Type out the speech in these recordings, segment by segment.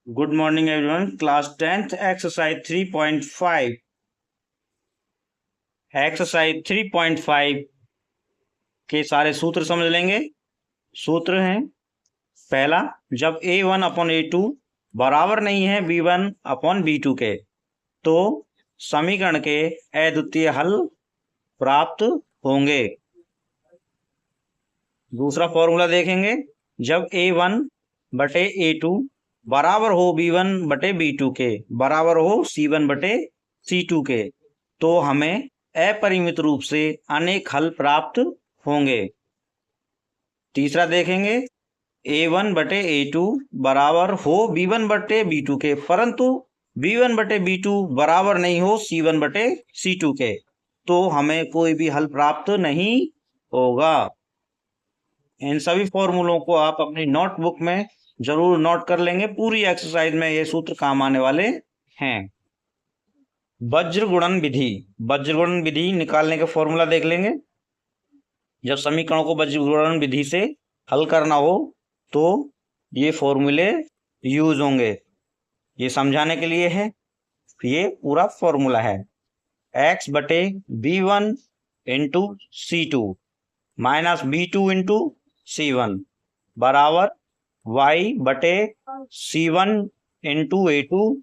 Good morning everyone. Class 10th exercise 3.5 exercise 3.5 के सारे सूत्र समझ लेंगे। सूत्र हैं, पहला, जब a1 अपॉन a2 बराबर नहीं है b1 अपॉन b2 के तो समीकरण के अद्वितीय हल प्राप्त होंगे। दूसरा फॉर्मूला देखेंगे, जब a1 बटे a2 बराबर हो b1 बटे b2 के बराबर हो c1 बटे c2 के तो हमें अपरिमित रूप से अनेक हल प्राप्त होंगे। तीसरा देखेंगे, a1 बटे a2 बराबर हो b1 बटे b2 के परंतु b1 बटे b2 बराबर नहीं हो c1 बटे c2 के तो हमें कोई भी हल प्राप्त नहीं होगा। इन सभी फॉर्मूलों को आप अपनी नोटबुक में जरूर नोट कर लेंगे। पूरी एक्सरसाइज में ये सूत्र काम आने वाले हैं। वज्र गुणन विधि, वज्र गुणन विधि निकालने का फॉर्मूला देख लेंगे। जब समीकरणों को वज्र गुणन विधि से हल करना हो तो ये फॉर्मूले यूज होंगे। ये समझाने के लिए है, ये पूरा फॉर्मूला है। x बटे b1 into c2 minus b2 into c1 बराबर y बटे c1 into a2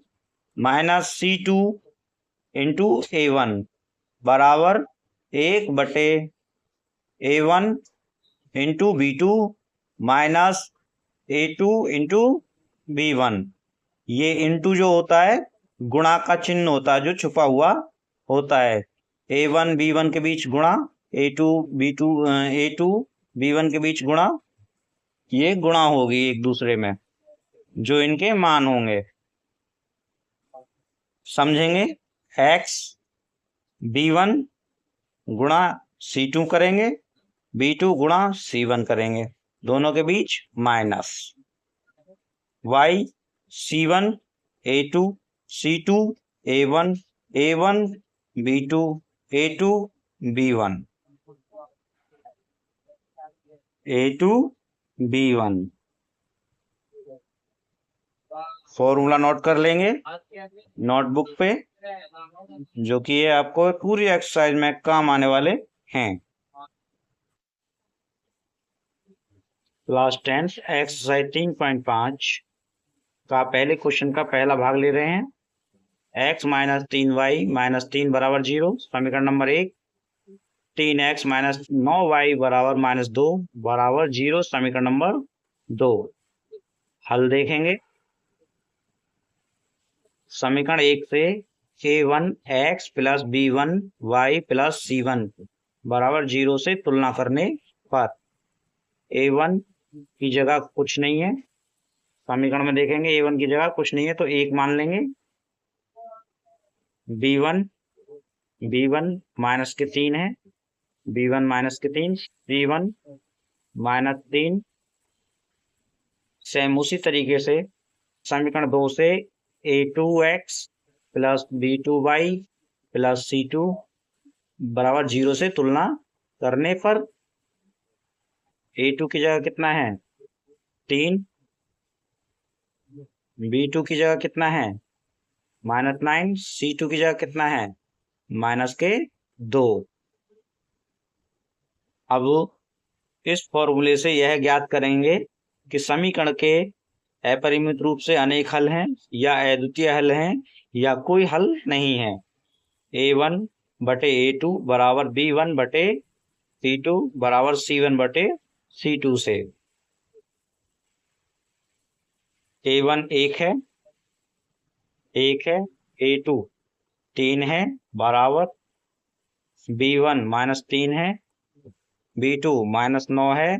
minus c2 into a1 बराबर 1 बटे a1 into b2 minus a2 into b1। ये इंटू जो होता है गुणा का चिन्ह होता है, जो छुपा हुआ होता है। a1 b1 के बीच गुणा, a2 b1 के बीच गुणा, ये गुणा होगी एक दूसरे में जो इनके मान होंगे। समझेंगे, x b1 गुणा c2 करेंगे, b2 गुणा c1 करेंगे, दोनों के बीच minus, y c1 a2 c2 a1 a1 b2 a2 b1 a2 b1। Formula note कर लेंगे नोटबुक पे, जो कि ये आपको पूरी एक्सरसाइज में काम आने वाले हैं। क्लास 10 एक्सरसाइज 3.5 का पहले क्वेश्चन का पहला भाग ले रहे हैं। x माइनस 3y माइनस 3 बराबर 0, समीकरण नंबर 1। 3x माइनस 9y बराबर माइनस 2 बराबर 0, समीकरण नंबर 2। हल देखेंगे। समीकरण 1 से a1x plus b1y plus c1 बराबर 0 से तुलना करने पर a1 की जगह कुछ नहीं है, समीकरण में देखेंगे a1 की जगह कुछ नहीं है तो 1 मान लेंगे। b1 माइनस के 3 है, b1 माइनस के 3, c1 माइनस 3। सेम उसी तरीके से समीकरण 2 से a2x plus b2y plus c2 बराबर 0 से तुलना करने पर a2 की जगह कितना है 3, b2 की जगह कितना है माइनस 9, c2 की जगह कितना है माइनस के 2। अब इस फॉर्मूले से यह ज्ञात करेंगे कि समीकरण के अपरिमित रूप से अनेक हल हैं या अद्वितीय हल हैं या कोई हल नहीं है। a1 बटे a2 बराबर b1 बटे c2 बराबर c1 बटे c2 से। a1 1 है, a2 3 है बराबर b1 माइनस 3 है, b2 माइनस 9 है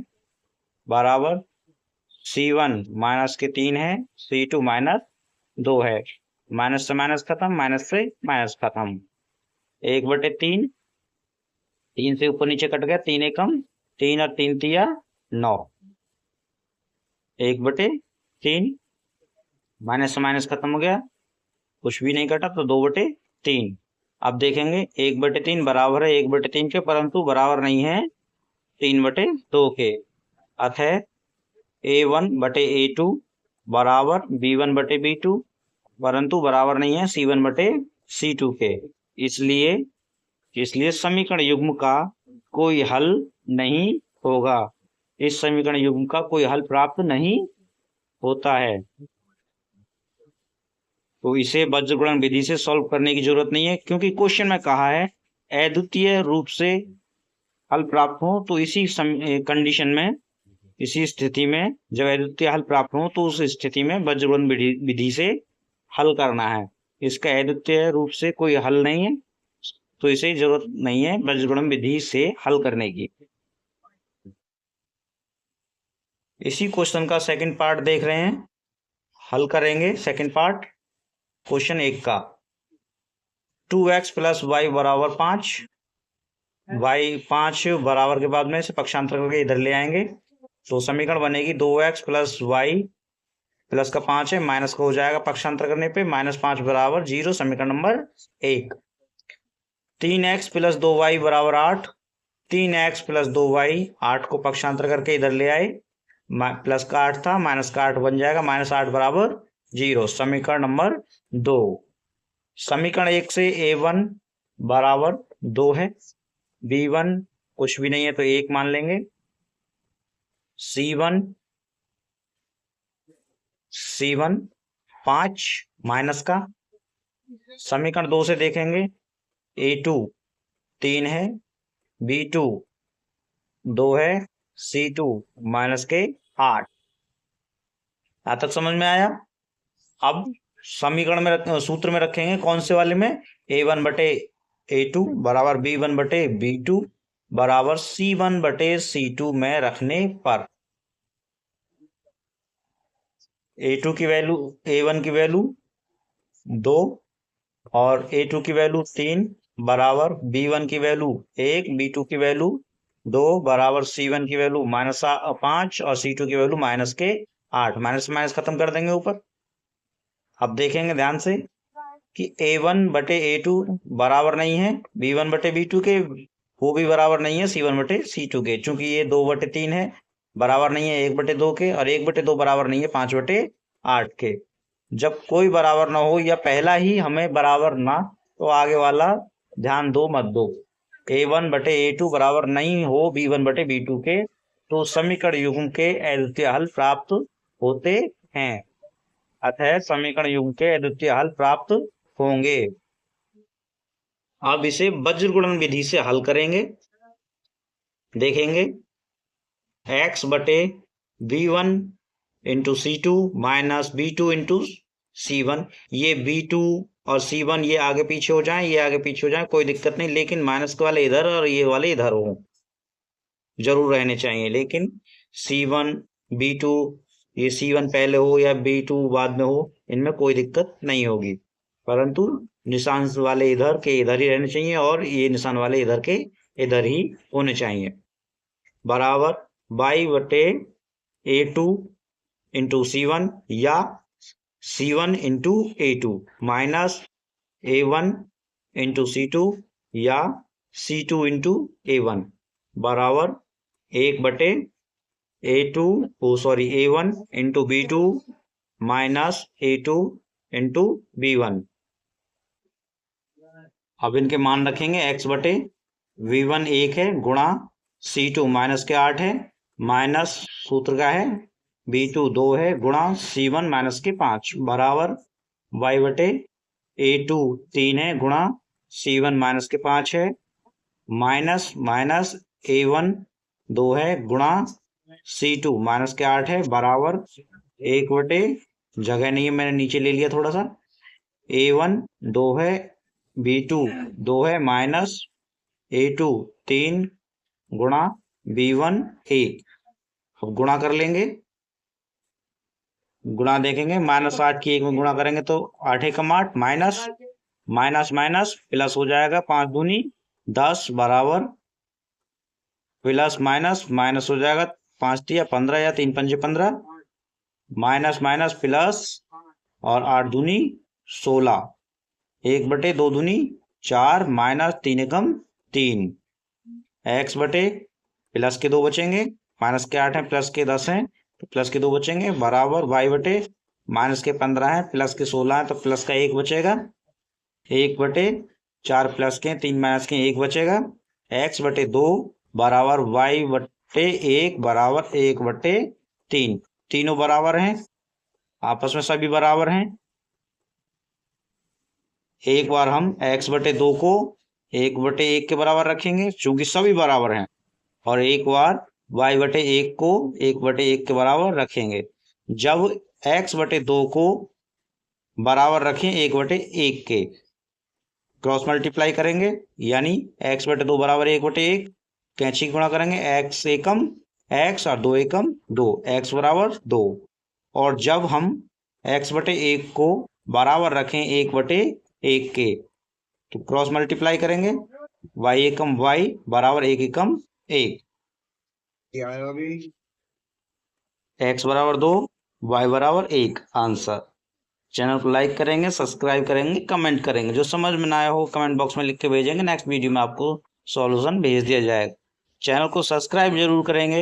बराबर c1 माइनस के 3 है, c2 माइनस 2 है। माइनस से माइनस खत्म, माइनस से माइनस खत्म। 1 बटे 3, 3 से ऊपर नीचे कट गया, 3 एकम 3 और 3 तिया 9। 1 बटे 3, माइनस से माइनस खत्म हो गया, कुछ भी नहीं कटा तो 2 बटे 3। अब देखेंगे 1 बटे 3 बराबर है 1 बटे 3 के, परंतु बराबर नहीं है 3 बटे 2 के। अतः a1 बटे a2 बराबर B1/B2, परंतु बराबर नहीं है C1/C2 के। इसलिए समीकरण युग्म का कोई हल नहीं होगा। इस समीकरण युग्म का कोई हल प्राप्त नहीं होता है, तो इसे वज्रगुणन विधि से सॉल्व करने की जरूरत नहीं है, क्योंकि क्वेश्चन में कहा है अद्वितीय रूप से हल प्राप्त हो। तो इसी कंडीशन में, इसी स्थिति में जब अद्वितीय हल प्राप्त हो तो उस स्थिति में वज्रगुणन विधि से हल करना है। इसका अद्वितीय रूप से कोई हल नहीं है, तो इसे जरूरत नहीं है वज्रगुणन विधि से हल करने की। इसी क्वेश्चन का सेकंड पार्ट देख रहे हैं, हल करेंगे सेकंड पार्ट क्वेश्चन 1 का। 2x + y = 5, y 5 बराबर के बाद में इसे पक्षांतर करके इधर ले आएंगे, तो समीकरण बनेगी 2x + y प्लस का 5 है, माइनस का हो जाएगा पक्षांतर करने पे, -5 = 0, समीकरण number 1। 3x + 2y = 8, 3x + 2y 8 को पक्षांतर करके इधर ले आए, प्लस का 8 था, माइनस का 8 बन जाएगा, -8 = 0, समीकरण नंबर 2। समीकरण 1 से a1 = 2 है, b1 कुछ भी नहीं है तो 1 मान लेंगे, c1 5 माइनस का। समीकरण 2 से देखेंगे a2 3 है, b2 2 है, c2 -8। यहाँ तक समझ में आया। अब समीकरण में सूत्र में रखेंगे कौन से वाले में, a1/a2 = b1/b2 = c1/c2 में रखने पर a1 की वैल्यू 2 और a2 की वैल्यू 3 बराबर b1 की वैल्यू 1, b2 की वैल्यू 2 बराबर c1 की वैल्यू -5 और c2 की वैल्यू -8। माइनस खत्म कर देंगे ऊपर। अब देखेंगे ध्यान से कि a1/a2 बराबर नहीं है b1/b2 के, वो भी बराबर नहीं है c1/c2 के, चूंकि ये 2/3 है, बराबर नहीं है 1/2 के, और 1/2 बराबर नहीं है 5/8 के। जब कोई बराबर ना हो या पहला ही हमें बराबर ना, तो आगे वाला ध्यान दो मत दो। a1/a2 बराबर नहीं हो b1/b2 के, तो समीकरण युग्म के अद्वितीय हल प्राप्त होते हैं, अतः समीकरण युग्म के अद्वितीय हल प्राप्त होंगे। अब इसे वज्रगुणन विधि से हल करेंगे, देखेंगे x/b1 × c2 - b2 × c1। ये b2 और c1 ये आगे पीछे हो जाएं, ये आगे पीछे हो जाएं, कोई दिक्कत नहीं, लेकिन माइनस वाले इधर और ये वाले इधर हो, जरूर रहने चाहिए। लेकिन c1 b2, ये c1 पहले हो या b2 बाद में हो, इनमें कोई दिक्कत नहीं होगी, परंतु निशान वाले इधर के इधर ही रहने चाहिए और ये निशान वाले इधर के इधर ही होने चाहिए। बराबर y/a2 × c1 या c1 × a2 minus a1 × c2 या c2 × a1 बराबर 1/a1 × b2 minus a2 × b1। अब इनके मान रखेंगे x/v1 1 है, गुणा c2 -8 है, माइनस सूत्र का है b2 2 है, गुणा c1 -5 बराबर y/a2 3 है, गुणा c1 -5 है, माइनस a1 2 है, गुणा c2 -8 है, बराबर 1/, जगह नहीं है मैंने नीचे ले लिया थोड़ा सा, a1 2 है, b2 2 है, माइनस a2 3 गुणा b1 1। अब गुणा कर लेंगे, गुणा देखेंगे, -8 की 1 में गुणा करेंगे तो 8 × 8 माइनस प्लस हो जाएगा, 5 दूनी 10 बराबर प्लस माइनस हो जाएगा, 5 × 3 = 15 या 3 × 5 = 15, माइनस प्लस और 8 दूनी 16, 1/2 दूनी 4 माइनस 3 एकम 3, x/, प्लस के 2 बचेंगे, माइनस के 8 हैं, प्लस के 10 हैं, तो प्लस के 2 बचेंगे बराबर वाई बटे माइनस के 15 है प्लस के 16 है तो प्लस का 1 बचेगा 1 बटे 4 प्लस के 3 माइनस के 1 बचेगा एक्स बटे 2 बराबर वाई बटे 1 बराबर 1 बटे 3। तीनों बराबर हैं, आपस में सभी बराबर हैं। एक बार हम x बटे 2 को 1 बटे 1 के बराबर रखेंगे चूंकि सभी बराबर हैं, और एक बार y बटे 1 को 1 बटे 1 के बराबर रखेंगे। जब x बटे 2 को बराबर रखें 1 बटे 1 के, क्रॉस मल्टीप्लाई करेंगे यानी x बटे 2 बराबर 1 बटे 1, कैंची गुणा करेंगे x एकम x और 2 एकम 2, x बराबर 2। और जब हम x बटे 1 को बराबर रखें 1 बटे 1 के, तो क्रॉस मल्टीप्लाई करेंगे y एकम y बराबर 1 एकम 1, x बराबर 2 y बराबर 1 आंसर। चैनल को लाइक करेंगे, सब्सक्राइब करेंगे, कमेंट करेंगे। जो समझ में ना आया हो कमेंट बॉक्स में लिख के भेजेंगे, नेक्स्ट वीडियो में आपको सॉल्यूशन भेज दिया जाएगा। चैनल को सब्सक्राइब जरूर करेंगे।